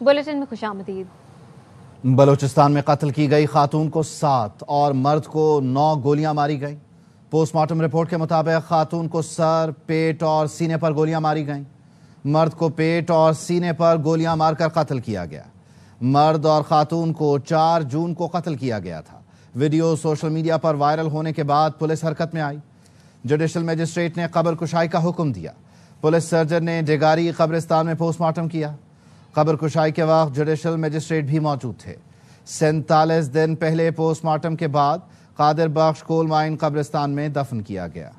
Bulletin में खुशामदीद। बलूचिस्तान में कत्ल की गई खातून को 7 और मर्द को 9 गोलियां मारी गईं। पोस्टमार्टम रिपोर्ट के मुताबिक खातून को सर, पेट और सीने पर गोलियां मारी गईं। मर्द को पेट और सीने पर गोलियां मारकर कत्ल किया गया। मर्द और खातून को 4 जून को कत्ल किया गया था। वीडियो सोशल मीडिया पर वायरल होने के बाद पुलिस हरकत में आई। जुडिशल मजिस्ट्रेट ने कब्र कुशाई का हुक्म दिया। पुलिस सर्जन ने डेगारी कब्रिस्तान में पोस्टमार्टम किया। कब्र कुशाई के वक्त जुडिशल मजिस्ट्रेट भी मौजूद थे। 47 दिन पहले पोस्टमार्टम के बाद कादिर बख्श कोल माइन कब्रिस्तान में दफन किया गया।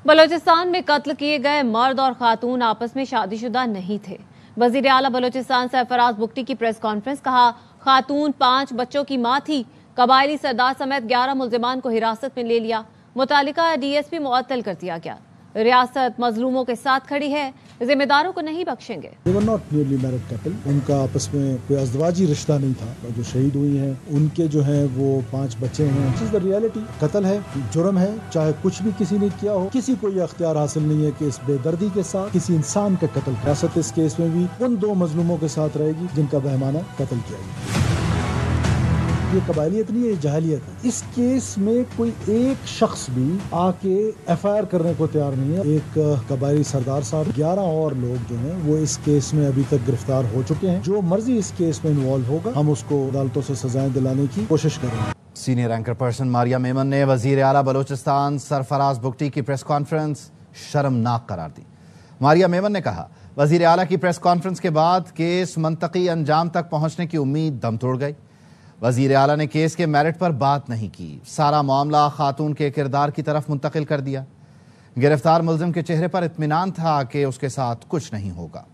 बलूचिस्तान में कत्ल किए गए मर्द और खातून आपस में शादीशुदा नहीं थे। वजीर आला बलूचिस्तान सरफराज बुगटी की प्रेस कॉन्फ्रेंस कहा, खातून 5 बच्चों की मां थी। कबायली सरदार समेत 11 मुल्जिमान को हिरासत में ले लिया। मुतालिका डीएसपी मुअत्तल कर दिया गया। रियासत मजलूमों के साथ खड़ी है, जिम्मेदारों को नहीं बख्शेंगे। They were not merely married couple. उनका आपस में कोई अज़दवाजी रिश्ता नहीं था। जो शहीद हुई हैं उनके जो हैं वो 5 बच्चे हैं। This is the reality. कत्ल है, जुर्म है, चाहे कुछ भी किसी ने किया हो, किसी को ये अख्तियार हासिल नहीं है कि इस बेदर्दी के साथ किसी इंसान का कत्ल। रियासत इस केस में भी उन 2 मजलूमों के साथ रहेगी जिनका बहमाना कत्ल किया गया। ये कबायलियत नहीं है, ये जहालियत है। इस केस में कोई एक शख्स भी आके एफआईआर करने को तैयार नहीं है। एक कबायली सरदार साहब, 11 और लोग जो हैं वो इस केस में अभी तक गिरफ्तार हो चुके हैं। जो मर्जी इस केस में इन्वॉल्व होगा, हम उसको अदालतों से सजाएं दिलाने की कोशिश करेंगे। Senior anchor person Maria Memon ने वजीर आला बलूचिस्तान सरफराज बुगटी की प्रेस कॉन्फ्रेंस शर्मनाक करार दी। मारिया मेमन ने कहा, वजीर आला की प्रेस कॉन्फ्रेंस के बाद केस मंतकी अंजाम तक पहुंचने की उम्मीद दम तोड़ गई। वजीर आला ने केस के मेरिट पर बात नहीं की। सारा मामला खातून के किरदार की तरफ मुंतकिल कर दिया। गिरफ्तार मुल्जिम के चेहरे पर इत्मीनान था कि उसके साथ कुछ नहीं होगा।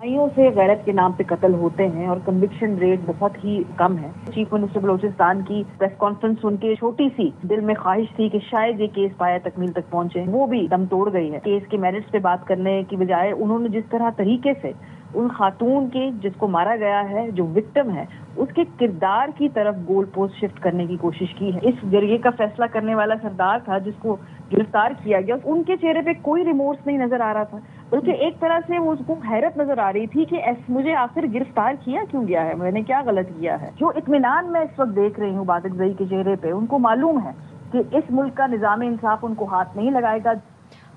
भाइयों से गैरत के नाम पे कत्ल होते हैं और कन्विक्शन रेट बहुत ही कम है। चीफ मिनिस्टर बलूचिस्तान की प्रेस कॉन्फ्रेंस सुन के छोटी सी दिल में ख्वाहिश थी कि शायद ये केस पाया तकमील तक पहुंचे, वो भी दम तोड़ गई है। केस के मेरिट्स पे बात करने की बजाय उन्होंने जिस तरह तरीके से उन खातून के जिसको मारा गया है, जो विक्टिम है, उसके किरदार की तरफ गोल पोस्ट शिफ्ट करने की कोशिश की है। इस जरिए का फैसला करने वाला सरदार था जिसको गिरफ्तार किया गया, उनके चेहरे पे कोई रिमोर्स नहीं नजर आ रहा था, बल्कि एक तरह से वो उसको हैरत नजर आ रही थी कि मुझे आखिर गिरफ्तार किया क्यों गया है, मैंने क्या गलत किया है। जो इत्मीनान मैं इस वक्त देख रही हूँ बादिक जई के चेहरे पे, उनको मालूम है कि इस मुल्क का निजाम इंसाफ उनको हाथ नहीं लगाएगा।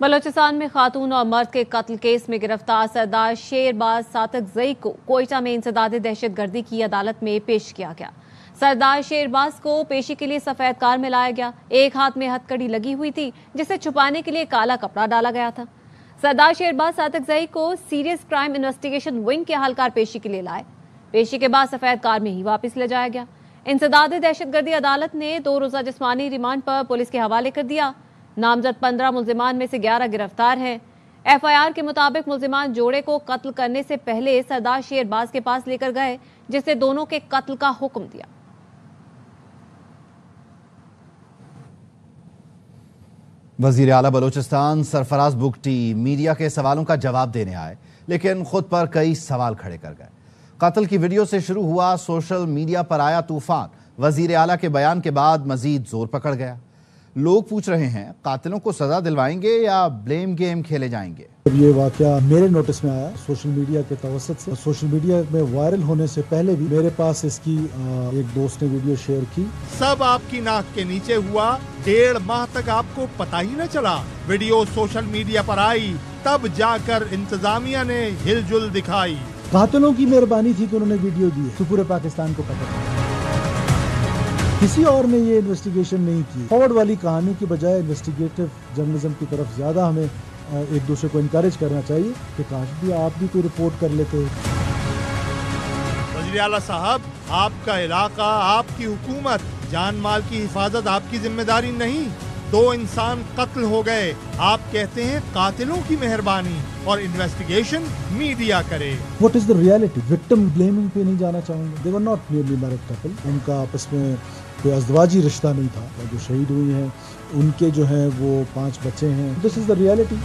बलूचिस्तान में खातून और मर्द के कत्ल केस में गिरफ्तार सरदार शेरबाज सातक जई को कोयटा में इंसदाद दहशतगर्दी की अदालत में पेश किया गया। सरदार शेरबाज को पेशी के लिए सफेद कार में लाया गया। एक हाथ में हथकड़ी लगी हुई थी जिसे छुपाने के लिए काला कपड़ा डाला गया था। सरदार शेरबाज सातक जई को सीरियस क्राइम इन्वेस्टिगेशन विंग के अहलकार पेशी के लिए लाए। पेशी के बाद सफेद कार में ही वापस ले जाया गया। इंसदाद दहशतगर्दी अदालत ने 2 रोजा जिस्मानी रिमांड पर पुलिस के हवाले कर दिया। नामजद 15 मुल्जिमान में से 11 गिरफ्तार हैं। एफआईआर के मुताबिक मुल्जिमान जोड़े को कत्ल करने से पहले सरदार शेरबाज के पास लेकर गए, जिससे दोनों के कत्ल का हुक्म दिया। वजीर आला बलूचिस्तान सरफराज बुगटी मीडिया के सवालों का जवाब देने आए, लेकिन खुद पर कई सवाल खड़े कर गए। कत्ल की वीडियो से शुरू हुआ सोशल मीडिया पर आया तूफान वजीर आला के बयान के बाद मजीद जोर पकड़ गया। लोग पूछ रहे हैं, कातिलों को सजा दिलवाएंगे या ब्लेम गेम खेले जाएंगे। जब ये वाकया मेरे नोटिस में आया सोशल मीडिया के तवसत से, सोशल मीडिया में वायरल होने से पहले भी मेरे पास इसकी एक दोस्त ने वीडियो शेयर की। सब आपकी नाक के नीचे हुआ, 1.5 माह तक आपको पता ही न चला। वीडियो सोशल मीडिया पर आई, तब जाकर इंतजामिया ने हिलजुल दिखाई। कातिलों की मेहरबानी थी कि उन्होंने वीडियो दी तो पूरे पाकिस्तान को पता चला। किसी और ने ये इन्वेस्टिगेशन नहीं की। फॉरवर्ड वाली कहानी की बजाय इन्वेस्टिगेटिव जर्नलिज्म की तरफ ज्यादा हमें एक दूसरे को इनकरेज करना चाहिए कि काश भी आप भी कोई रिपोर्ट कर लेते। वज़ीर आला साहब, आपका इलाका, आपकी हुकूमत, जान माल की हिफाजत आपकी जिम्मेदारी नहीं। 2 इंसान कत्ल हो गए, आप कहते हैं कातिलों की मेहरबानी और इन्वेस्टिगेशन मीडिया करे। What is the reality? Victim blaming पे नहीं जाना चाहूंगा। They were not merely married couple. उनका आपस में कोई अज़दवाजी रिश्ता नहीं था। जो शहीद हुई हैं उनके जो हैं वो 5 बच्चे हैं। This is the reality.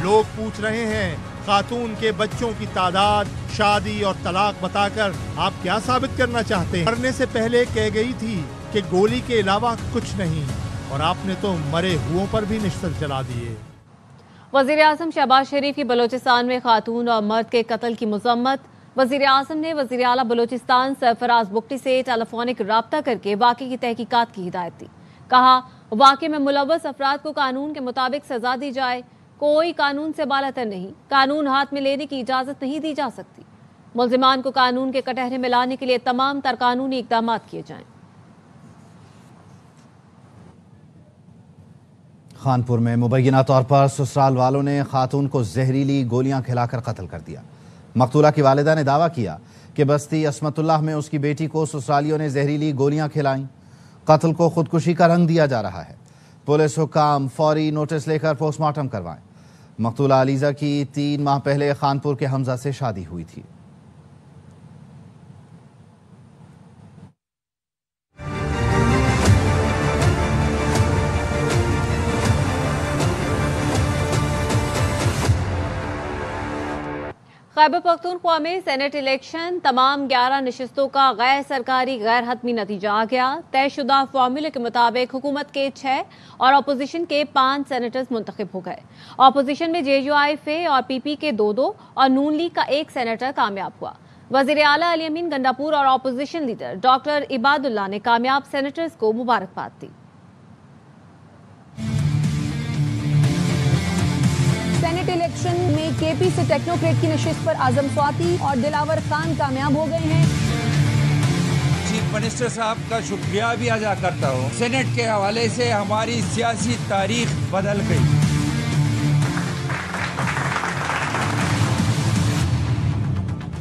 लोग पूछ रहे हैं, खातून के बच्चों की तादाद, शादी और तलाक बताकर आप क्या साबित करना चाहते हैं? मरने से पहले कह गई थी कि गोली के अलावा कुछ नहीं। और आपने तो मरे हुओं पर भी निश्तर चला दिए। वज़ीर आज़म शहबाज शरीफ की बलोचिस्तान में खातून और मर्द के कत्ल की मज़म्मत। वज़ीर आज़म ने वज़ीर आला बलोचिस्तान सरफराज बुगटी से टेलीफोनिक राब्ता करके वाक़े की तहकीकात की हिदायत दी। कहा, वाक़े में मुलव्वस अफराद को कानून के मुताबिक सजा दी जाए। कोई कानून से बालातर नहीं, कानून हाथ में लेने की इजाज़त नहीं दी जा सकती। मुल्ज़िमान को कानून के कटहरे में लाने के लिए तमाम तर कानूनी इक़दामात किए जाएं। खानपुर में मुबैना तौर पर ससुराल वालों ने खातून को जहरीली गोलियां खिलाकर कत्ल कर दिया। मकतूला की वालिदा ने दावा किया कि बस्ती असमतुल्लाह में उसकी बेटी को ससुरालियों ने जहरीली गोलियां खिलाईं। कत्ल को खुदकुशी का रंग दिया जा रहा है। पुलिस हुक्काम फौरी नोटिस लेकर पोस्टमार्टम करवाएं। मकतूला अलीजा की 3 माह पहले खानपुर के हमजा से शादी हुई थी। खैबर पख्तूनख्वा में सेनेट इलेक्शन तमाम 11 नशिस्तों का गैर सरकारी गैर हतमी नतीजा आ गया। तयशुदा फार्मूले के मुताबिक हुकूमत के 6 और अपोजिशन के 5 सेनेटर्स मुंतखब हो गए। अपोजिशन में JUIF और PP के 2 और नून लीग का 1 सेनेटर कामयाब हुआ। वजीर आला अली अमीन गंडापुर और अपोजिशन लीडर डॉक्टर इबादुल्ला ने कामयाब सेनेटर्स को मुबारकबाद दी। सेनेट इलेक्शन में KP से टेक्नोक्रेट की नशिस्त पर आजम स्वाति और दिलावर खान कामयाब हो गए हैं। चीफ मिनिस्टर साहब का शुक्रिया भी अदा करता हूँ। सेनेट के हवाले से हमारी सियासी तारीख बदल गई।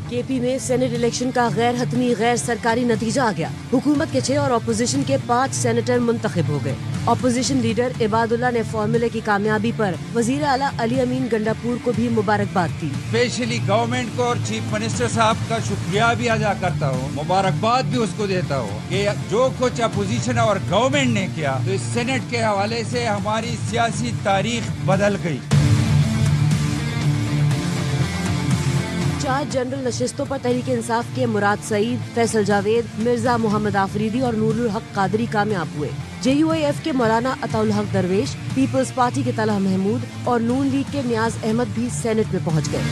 KP में सेनेट इलेक्शन का गैर हतमी गैर सरकारी नतीजा आ गया। हुकूमत के 6 और अपोजिशन के 5 सेनेटर मुंतखब हो गए। अपोजिशन लीडर इबादुल्ला ने फार्मूले की कामयाबी पर वजीर आला अली अमीन गंडापुर को भी मुबारकबाद दी। स्पेशली गवर्नमेंट को और चीफ मिनिस्टर साहब का शुक्रिया भी अदा करता हूँ। मुबारकबाद भी उसको देता हूँ कि जो कुछ अपोजिशन और गवर्नमेंट ने किया, तो इस सेनेट के हवाले से हमारी सियासी तारीख बदल गई। 4 जनरल नशिस्तों पर तहरीक इंसाफ के मुराद सईद, फैसल जावेद, मिर्जा मोहम्मद आफरीदी और नूरुल हक कादरी कामयाब हुए। JUIF के मौलाना अताउल हक दरवेश, पीपल्स पार्टी के तलहा महमूद और नून लीग के नियाज अहमद भी सेनेट में पहुंच गए।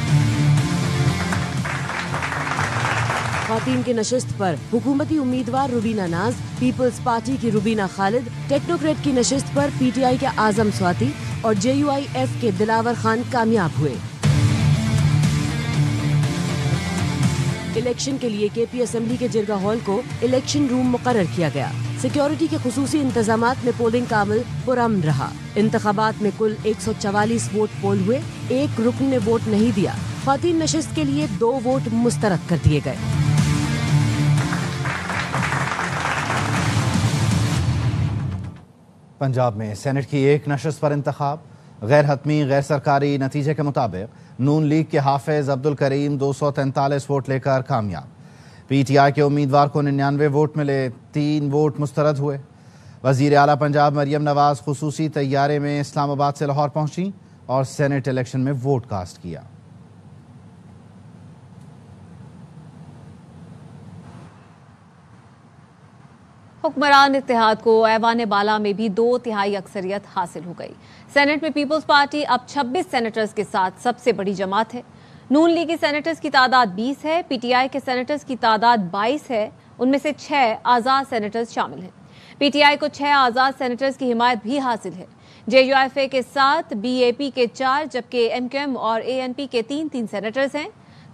ख़वातीन के नशिस्त पर हुकूमती उम्मीदवार रुबीना नाज, पीपल्स पार्टी की रुबीना खालिद, टेक्नोक्रेट की नशिस्त पर PTI के आजम स्वाति और JUIF के दिलावर खान कामयाब हुए। इलेक्शन के लिए KP असेंबली के जिरगा हॉल को इलेक्शन रूम मुकर्रर किया गया। सिक्योरिटी के खुसूसी इंतजामात में पोलिंग का अमल पुरअमन रहा। इंतखाबात में कुल 144 वोट पोल हुए। 1 रुकन ने वोट नहीं दिया। ख़वातीन नशिस्त के लिए 2 वोट मुस्तरद कर दिए गए। पंजाब में सेनेट की 1 नशिस्त पर इंतखाब। गैर हतमी गैर सरकारी नतीजे के मुताबिक नून लीग के हाफिज अब्दुल करीम 243 वोट लेकर कामयाब। PTI के उम्मीदवार को 99 वोट मिले। 3 वोट मुस्तरद हुए। वजीर आला पंजाब मरियम नवाज खुसूसी तैयारे में इस्लामाबाद से लाहौर पहुंची और सेनेट इलेक्शन में वोट कास्ट किया। हुक्मरान इत्तेहाद को ऐवान बाला में भी 2/3 अक्सरियत हासिल हो गई। सेनेट में पीपल्स पार्टी अब 26 सेनेटर्स के साथ सबसे बड़ी जमात है। नून लीग के सेनेटर्स की तादाद 20 है। PTI के सेनेटर्स की तादाद 22 है। उनमें से 6 आज़ाद सेनेटर्स शामिल हैं। PTI को 6 आज़ाद सेनेटर्स की हिमायत भी हासिल है। JUIF के 7, BAP के 4, जबकि MQM और ANP के 3 सेनेटर्स हैं।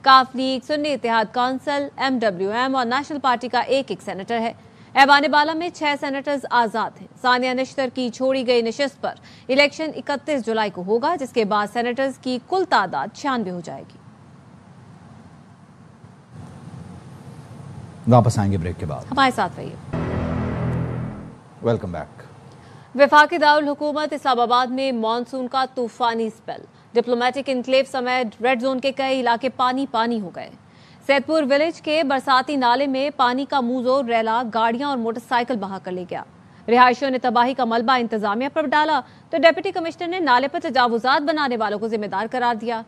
काफ लीग, सुन्नी इत्तेहाद काउंसिल, MWM और नेशनल पार्टी का 1 सेनेटर है। ऐवान बाला में 6 सेनेटर्स आजाद हैं। सानिया निश्तर की छोड़ी गई नशिस्त पर इलेक्शन 31 जुलाई को होगा, जिसके बाद सेनेटर्स की कुल तादाद 96 हो जाएगी। वापस आएंगे ब्रेक के बाद। हमारे साथ रहिए। Welcome back. वफाकी दारुल हुकूमत इस्लामाबाद में मानसून का तूफानी स्पेल। डिप्लोमेटिक इनक्लेव समेत रेड जोन के कई इलाके पानी पानी हो गए। सैदपुर विलेज के बरसाती नाले में पानी का मुंह जोर रैला गाड़ियां और मोटरसाइकिल बहा कर ले गया। रिहायशियों ने तबाही का मलबा इंतजामिया पर डाला तो डिप्टी कमिश्नर ने नाले पर तजावुजात बनाने वालों को जिम्मेदार करार दिया।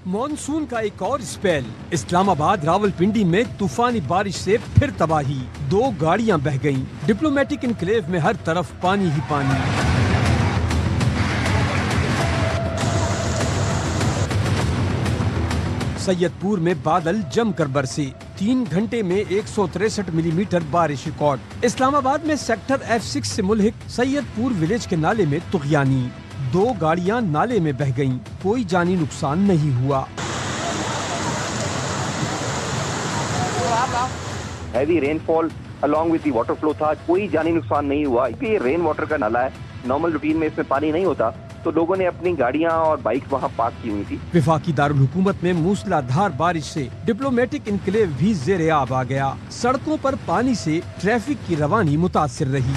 मॉनसून का एक और स्पेल। इस्लामाबाद रावलपिंडी में तूफानी बारिश से फिर तबाही, 2 गाड़ियां बह गईं। डिप्लोमेटिक इनक्लेव में हर तरफ पानी ही पानी। सैयदपुर में बादल जमकर बरसे, 3 घंटे में 163 मिलीमीटर बारिश रिकॉर्ड। इस्लामाबाद में सेक्टर F6 से मुल्हिक सैयदपुर विलेज के नाले में तुगयानी, 2 गाड़ियां नाले में बह गईं, कोई जानी नुकसान नहीं हुआ। Heavy rainfall along with the water flow था, कोई जानी नुकसान नहीं हुआ। ये रेन वाटर का नाला है, नॉर्मल रूटीन में इसमें पानी नहीं होता, तो लोगों ने अपनी गाड़ियां और बाइक वहां पार्क की हुई थी। वफाकी दारुल हुकूमत में मूसलाधार बारिश से डिप्लोमेटिक इनक्लेव भी ज़ेरे आब आ गया। सड़कों पर पानी से ट्रैफिक की रवानी मुतासिर रही।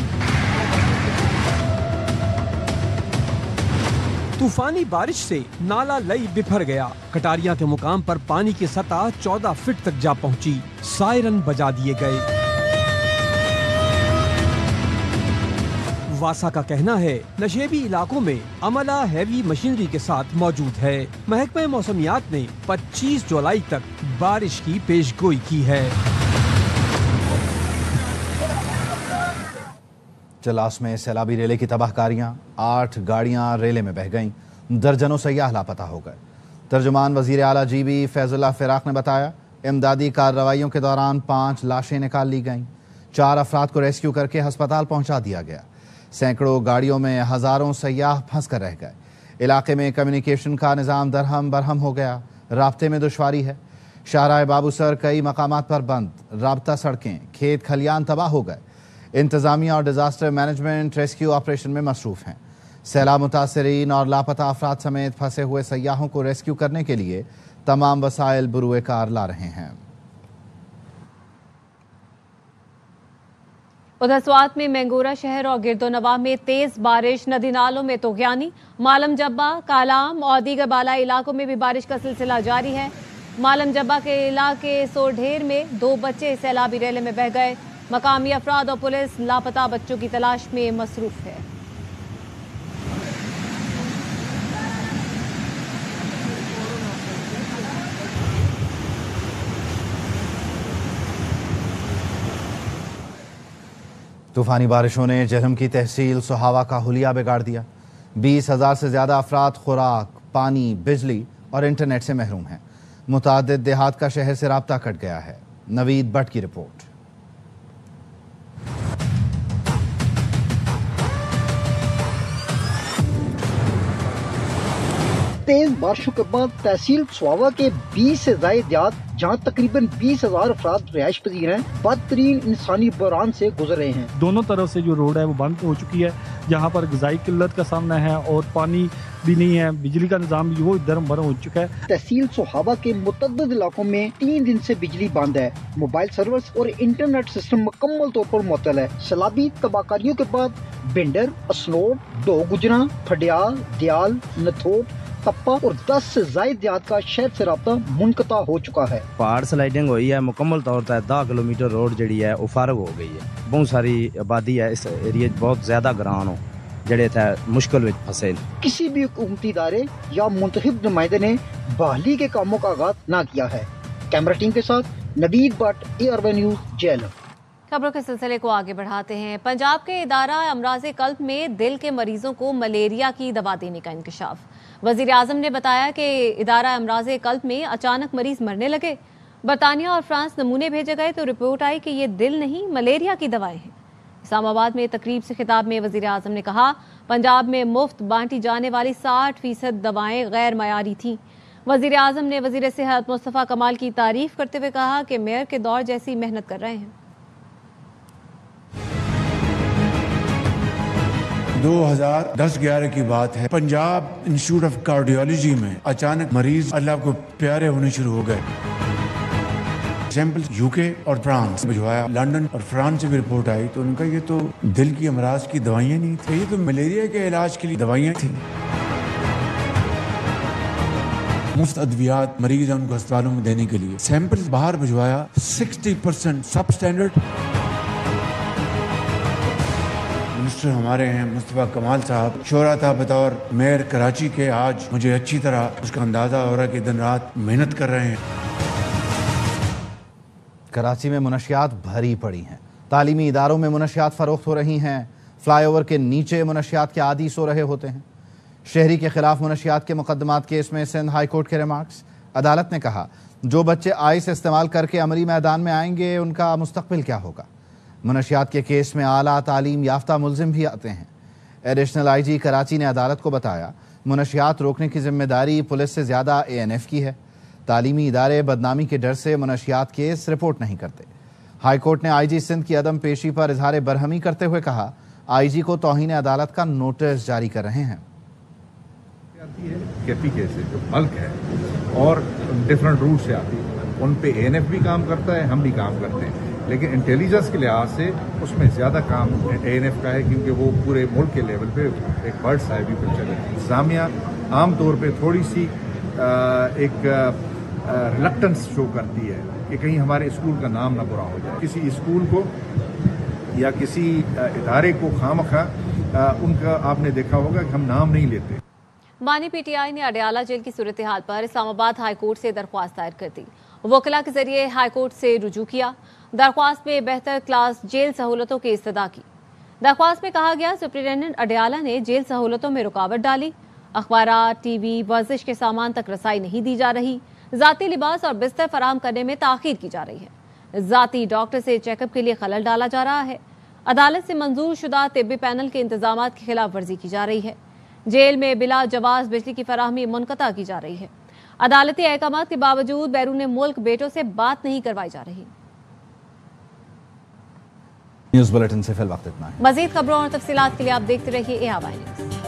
तूफानी बारिश से नाला लई बिफर गया। कटारिया के मुकाम पर पानी की सतह 14 फीट तक जा पहुंची। सायरन बजा दिए गए। वासा का कहना है नशेबी इलाकों में अमला हैवी मशीनरी के साथ मौजूद है। महकमा मौसमियात ने 25 जुलाई तक बारिश की पेशगोई की है। चलास में सैलाबी रेले की तबाहकारियां, 8 गाड़ियां रेले में बह गईं, दर्जनों सयाह लापता हो गए। तर्जुमान वजीर आला GB फैजुल्लाह फिराक ने बताया, इमदादी कार्रवाइयों के दौरान 5 लाशें निकाल ली गईं, 4 अफराद को रेस्क्यू करके अस्पताल पहुंचा दिया गया। सैकड़ों गाड़ियों में हजारों सयाह फंस कर रह गए। इलाके में कम्युनिकेशन का निज़ाम दरहम बरहम हो गया, राब्ते में दुश्वारी है। शाहराह बाबूसर कई मकामात पर बंद, राब्ता सड़कें, खेत खलियान तबाह हो गए। इंतजामिया और डिजास्टर मैनेजमेंट रेस्क्यू ऑपरेशन में मसरूफ हैं। सैलाब मुतासरीन और लापता अफराद समेत फंसे हुए सयाहों को रेस्क्यू करने के लिए तमाम वसाइल बुरुए कार ला रहे हैं। उधर स्वात में मैंगोरा शहर और गिरदोनवा में तेज बारिश, नदी नालों में तुगयानी। मालम जब्बा, कालाम और दीगर बालाई इलाकों में भी बारिश का सिलसिला जारी है। मालम जब्बा के इलाके सोढेर में 2 बच्चे सैलाबी रेले में बह गए। मकामी अफराद और पुलिस लापता बच्चों की तलाश में मसरूफ है। तूफानी बारिशों ने जहलम की तहसील सुहावा का हुलिया बिगाड़ दिया। 20,000 से ज्यादा अफराद खुराक, पानी, बिजली और इंटरनेट से महरूम हैं। मुतादिद देहात का शहर से राब्ता कट गया है। नवीद भट्ट की रिपोर्ट। तेज बारिशों के बाद तहसील सुहावा के 20 से ज्यादा देहात, जहाँ तकरीबन 20,000 अफराद रिहाइश पजीर हैं, बदतरीन इंसानी बहरान से गुजर रहे हैं। दोनों तरफ से जो रोड है वो बंद हो चुकी है, जहाँ पर ग़िज़ाई किल्लत का सामना है और पानी भी नहीं है, बिजली का निज़ाम भी वो दरम भरम हो चुका है। तहसील सुहावा के मुतअद्दिद इलाकों में 3 दिन से बिजली बंद है। मोबाइल सर्विस और इंटरनेट सिस्टम मुकम्मल तौर पर मुअत्तल है। सैलाबी तबाहकारियों के बाद बिंडर, असनोड, दो गुजरा, फडियाल, दयाल, नथोट, तप्पा और 10 से ज्यादा देहात का शहर से राब्ता मुनक़ता हो चुका है। पहाड़ स्लाइडिंग हुई है, मुकम्मल तौर पर 10 किलोमीटर रोड जड़ी है वो फारग हो गई है। बहुत सारी आबादी है इस एरिया, बहुत ज्यादा ग्रान हो जड़े थे मुश्किल में फंसे। किसी भी हुकूमती इदारे या मुंतखब नुमाइंदे ने बहाली के कामों का आगाज न किया है। कैमरा टीम के साथ नवीद भट्ट, ARY न्यूज़, जेलम। खबरों के सिलसिले को आगे बढ़ाते हैं। पंजाब के इदारा अमराज़े कल्ब में दिल के मरीजों को मलेरिया की दवा देने का इंकशाफ। वजीर आजम ने बताया कि इदारा अमराज़े कल्ब में अचानक मरीज मरने लगे। बरतानिया और फ्रांस नमूने भेजे गए तो रिपोर्ट आई कि ये दिल नहीं मलेरिया की दवाएं हैं। इस्लामाबाद में तकरीब से खिताब में वजीर आजम ने कहा, पंजाब में मुफ्त बांटी जाने वाली 60% दवाएं गैर मयारी थीं। वजीर आजम ने वजीर सेहत मुस्तफ़ा कमाल की तारीफ करते हुए कहा कि मेयर के दौर जैसी मेहनत कर रहे हैं। 2010-11 की बात है, पंजाब इंस्टीट्यूट ऑफ कार्डियोलॉजी में अचानक मरीज अल्लाह को प्यारे होने शुरू हो गए। सैंपल UK और फ्रांस भिजवाया, लंदन और फ्रांस से भी रिपोर्ट आई तो उनका ये तो दिल की अमराज की दवाइयाँ नहीं थी, ये तो मलेरिया के इलाज के लिए दवाइयाँ थी। मुफ्त अद्वियात मरीज उनको अस्पतालों में देने के लिए सैंपल बाहर भिजवाया, 60% सब स्टैंडर्ड। मास्टर हमारे हैं मुस्तफ़ा कमाल साहब, शोरा था बतौर मेयर कराची के। आज मुझे अच्छी तरह उसका अंदाजा हो रहा है कि दिन रात मेहनत कर रहे हैं। कराची में मुनशियात भरी पड़ी हैं। तालीमी इदारों में मुनशियात फरोख्त हो रही हैं। फ्लाईओवर के नीचे मुनशियात के आदी सो रहे होते हैं। शहरी के खिलाफ मुनशियात के मुकदमात केस में सिंध हाई कोर्ट के रिमार्क्स। अदालत ने कहा, जो बच्चे आइस इस्तेमाल करके अमली मैदान में आएंगे उनका मुस्तकबिल क्या होगा। मुनशियात के केस में आला तालीम याफ्ता मुलजिम भी आते हैं। एडिशनल IG कराची ने अदालत को बताया, मुनशियात रोकने की जिम्मेदारी पुलिस से ज़्यादा ANF की है। तालीमी इदारे बदनामी के डर से मुनशियात केस रिपोर्ट नहीं करते। हाई कोर्ट ने IG सिंध की अदम पेशी पर इजहार बरहमी करते हुए कहा, IG को तौहीन अदालत का नोटिस जारी कर रहे हैं। केपी के से जो बल्क है और डिफरेंट रूट से आती है, उन पे ANF भी काम करता है, हम भी काम करते हैं, लेकिन इंटेलिजेंस के लिहाज से उसमें ज़्यादा काम ANF का है, क्योंकि वो पूरे मुल्क के लेवल पे एक बर्ड्स आई व्यू पिक्चर है। इंतजामिया आम तौर पे थोड़ी सी एक रिलक्टेंस शो करती है कि कहीं हमारे स्कूल का नाम ना बुरा हो जाए। किसी स्कूल को या किसी इदारे को खामखा उनका आपने देखा होगा कि हम नाम नहीं लेते। मानी PTI ने अडयाला जेल की सूरत हाल पर इस्लामाबाद हाई कोर्ट से दरख्वास्त दायर कर दी। वकला के जरिए हाई कोर्ट से रुजू किया। दरख्वास्त में बेहतर क्लास जेल सहूलतों की इस्तदा की। दरख्वास्त में कहा गया, सुप्रिंटेंडेंट अडयाला ने जेल सहूलतों में रुकावट डाली। अखबारात, TV, वर्जिश के सामान तक रसाई नहीं दी जा रही। जाती लिबास और बिस्तर फराहम करने में ताखीर की जा रही है। जाती डॉक्टर से चेकअप के लिए खलल डाला जा रहा है। अदालत से मंजूर शुदा तिब्बी पैनल के इंतजामात की खिलाफ वर्जी की जा रही है। जेल में बिला जवाज बिजली की फराहमी मुनक़ता की जा रही है। अदालती अहकामात के बावजूद बैरून मुल्क बेटों से बात नहीं करवाई जा रही। न्यूज़ बुलेटिन से फिल वक्त इतना है। मज़ीद खबरों और तफसीलात के लिए आप देखते रहिए ARY न्यूज़।